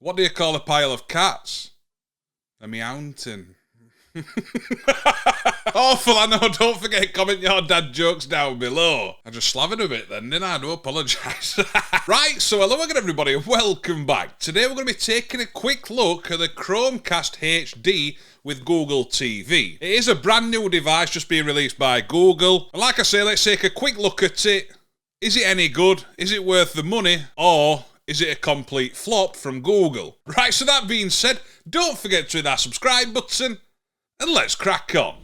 What do you call a pile of cats? A meountain. Awful, I know. Don't forget, comment your dad jokes down below. I just slathered a bit then, didn't I? I do apologise. Right, so hello again everybody and welcome back. Today we're going to be taking a quick look at the Chromecast HD with Google TV. It is a brand new device just being released by Google. And like I say, let's take a quick look at it. Is it any good? Is it worth the money? Or is it a complete flop from Google? Right, so that being said, don't forget to hit that subscribe button and let's crack on.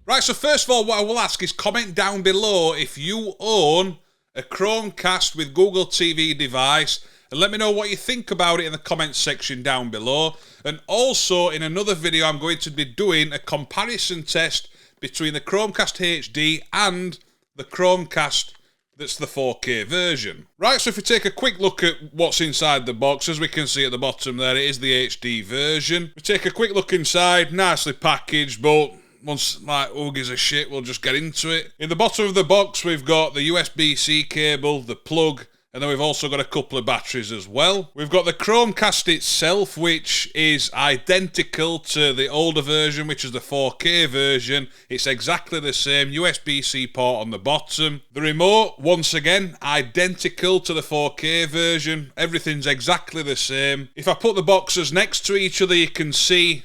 Right, so first of all, what I will ask is comment down below if you own a Chromecast with Google TV device, and let me know what you think about it in the comments section down below. And also, in another video, I'm going to be doing a comparison test between the Chromecast HD and the Chromecast that's the 4K version. Right, so if we take a quick look at what's inside the box, as we can see at the bottom there, it is the HD version. We take a quick look inside, nicely packaged, but once, like, who gives a shit, we'll just get into it. In the bottom of the box, we've got the USB-C cable, the plug, and then we've also got a couple of batteries as well. We've got the Chromecast itself, which is identical to the older version, which is the 4K version. It's exactly the same, USB-C port on the bottom. The remote, once again, identical to the 4K version. Everything's exactly the same. If I put the boxes next to each other, you can see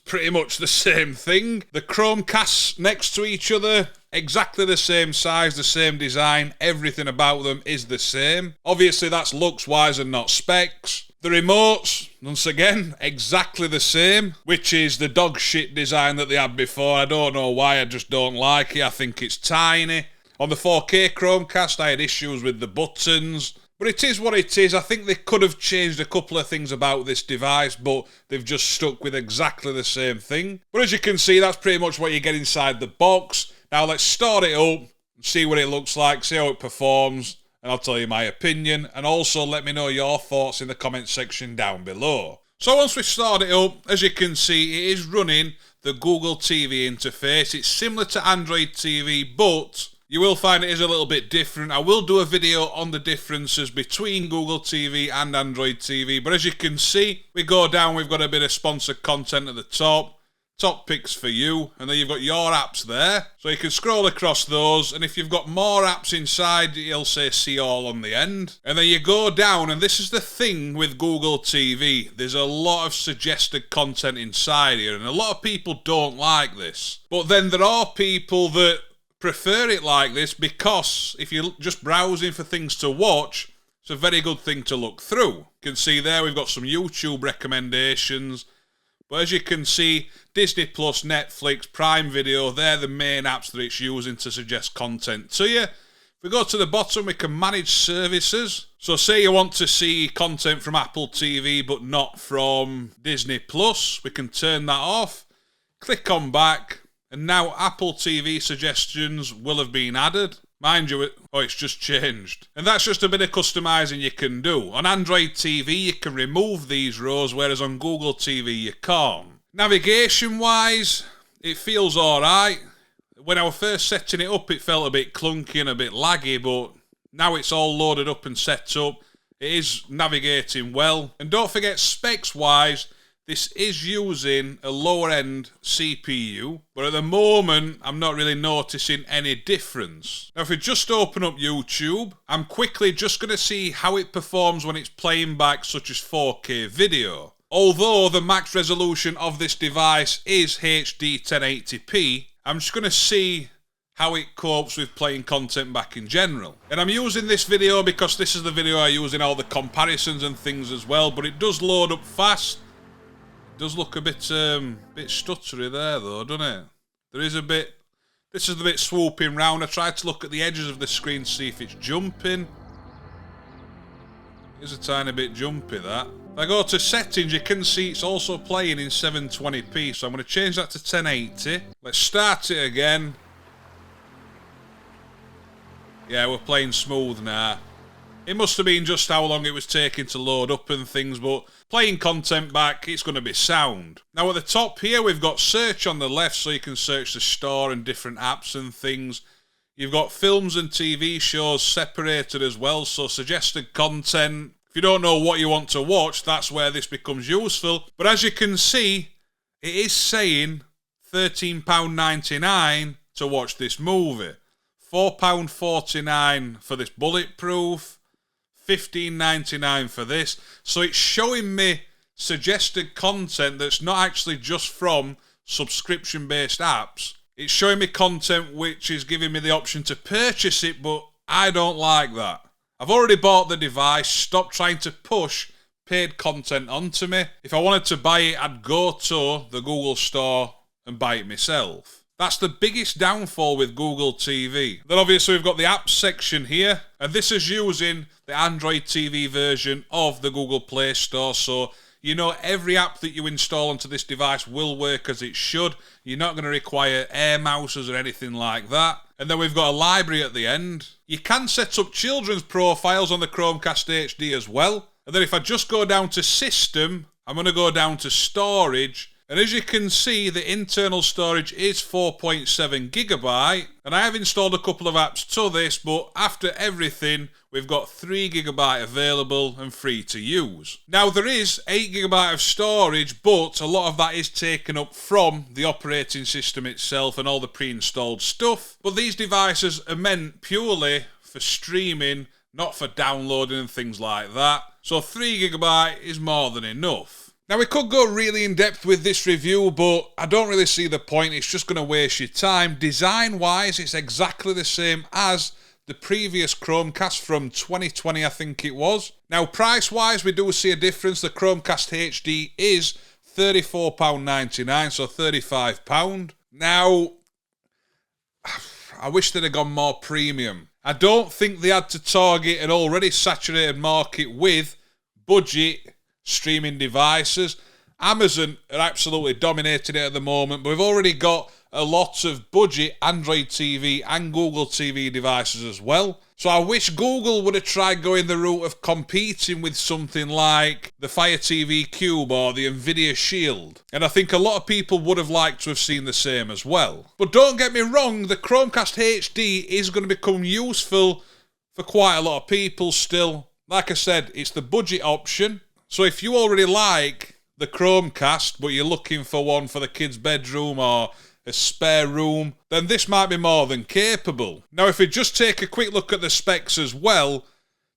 pretty much the same thing. The Chromecasts next to each other, exactly the same size, the same design, everything about them is the same. Obviously that's looks wise and not specs. The remotes, once again, exactly the same, which is the dog shit design that they had before. I don't know why, I just don't like it. I think it's tiny. On the 4K Chromecast I had issues with the buttons. But it is what it is. I think they could have changed a couple of things about this device, but they've just stuck with exactly the same thing. But as you can see, that's pretty much what you get inside the box. Now let's start it up, see what it looks like, see how it performs, and I'll tell you my opinion. And also let me know your thoughts in the comment section down below. So once we start it up, as you can see, it is running the Google TV interface. It's similar to Android TV, but you will find it is a little bit different. I will do a video on the differences between Google TV and Android TV. But as you can see, we go down, we've got a bit of sponsored content at the top. Top picks for you. And then you've got your apps there. So you can scroll across those. And if you've got more apps inside, it'll say see all on the end. And then you go down, and this is the thing with Google TV. There's a lot of suggested content inside here. And a lot of people don't like this. But then there are people that prefer it like this, because if you're just browsing for things to watch, it's a very good thing to look through. You can see there we've got some YouTube recommendations, but as you can see, Disney Plus, Netflix, Prime Video, they're the main apps that it's using to suggest content to you. If we go to the bottom, we can manage services. So say you want to see content from Apple TV but not from Disney Plus, we can turn that off, click on back. And now Apple TV suggestions will have been added. Mind you, it's just changed. And that's just a bit of customizing you can do. On Android TV, you can remove these rows, whereas on Google TV, you can't. Navigation-wise, it feels alright. When I was first setting it up, it felt a bit clunky and a bit laggy, but now it's all loaded up and set up. It is navigating well. And don't forget, specs-wise, this is using a lower-end CPU, but at the moment, I'm not really noticing any difference. Now, if we just open up YouTube, I'm quickly just going to see how it performs when it's playing back such as 4K video. Although the max resolution of this device is HD 1080p, I'm just going to see how it copes with playing content back in general. And I'm using this video because this is the video I use in all the comparisons and things as well, but it does load up fast. Does look a bit stuttery there though, doesn't it? There is a bit, this is the bit swooping round. I tried to look at the edges of the screen to see if it's jumping. It's a tiny bit jumpy, that. If I go to settings, you can see it's also playing in 720p, so I'm going to change that to 1080. Let's start it again. Yeah, we're playing smooth now. It must have been just how long it was taking to load up and things, but playing content back, it's going to be sound. Now at the top here, we've got search on the left, so you can search the store and different apps and things. You've got films and TV shows separated as well, so suggested content, If you don't know what you want to watch, that's where this becomes useful. But as you can see, it is saying £13.99 to watch this movie. £4.49 for this Bulletproof. $15.99 for this. So it's showing me suggested content that's not actually just from subscription-based apps. It's showing me content which is giving me the option to purchase it, but I don't like that. I've already bought the device. Stop trying to push paid content onto me. If I wanted to buy it, I'd go to the Google store and buy it myself. That's the biggest downfall with Google TV. Then obviously we've got the apps section here, and this is using the Android TV version of the Google Play Store, so you know every app that you install onto this device will work as it should. You're not going to require air mouses or anything like that. And then we've got a library at the end. You can set up children's profiles on the Chromecast HD as well. And then if I just go down to System, I'm going to go down to Storage. And as you can see, the internal storage is 4.7 gigabyte. And I have installed a couple of apps to this, but after everything, we've got 3 gigabyte available and free to use. Now, there is 8 gigabyte of storage, but a lot of that is taken up from the operating system itself and all the pre-installed stuff. But these devices are meant purely for streaming, not for downloading and things like that. So 3 gigabyte is more than enough. Now, we could go really in-depth with this review, but I don't really see the point. It's just going to waste your time. Design-wise, it's exactly the same as the previous Chromecast from 2020, I think it was. Now, price-wise, we do see a difference. The Chromecast HD is £34.99, so £35. Now, I wish they'd have gone more premium. I don't think they had to target an already saturated market with budget streaming devices. Amazon are absolutely dominating it at the moment, but we've already got a lot of budget Android TV and Google TV devices as well. So I wish Google would have tried going the route of competing with something like the Fire TV Cube or the Nvidia Shield. And I think a lot of people would have liked to have seen the same as well. But don't get me wrong, the Chromecast HD is going to become useful for quite a lot of people still. Like I said, it's the budget option. So if you already like the Chromecast, but you're looking for one for the kids' bedroom or a spare room, then this might be more than capable. Now, if we just take a quick look at the specs as well,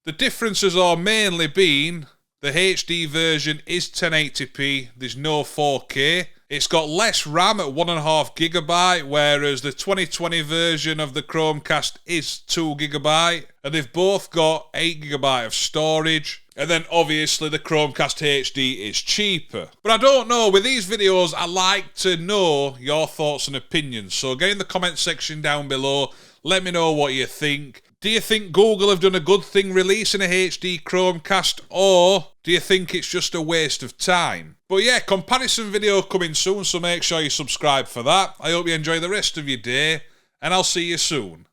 the differences are mainly being the HD version is 1080p, there's no 4K. It's got less RAM at 1.5 gigabyte, whereas the 2020 version of the Chromecast is 2 gigabyte, and they've both got 8 gigabyte of storage. And then obviously the Chromecast HD is cheaper. But I don't know, with these videos I like to know your thoughts and opinions. So get in the comment section down below, let me know what you think. Do you think Google have done a good thing releasing a HD Chromecast, or do you think it's just a waste of time? But yeah, comparison video coming soon, so make sure you subscribe for that. I hope you enjoy the rest of your day, and I'll see you soon.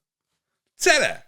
Ta-da!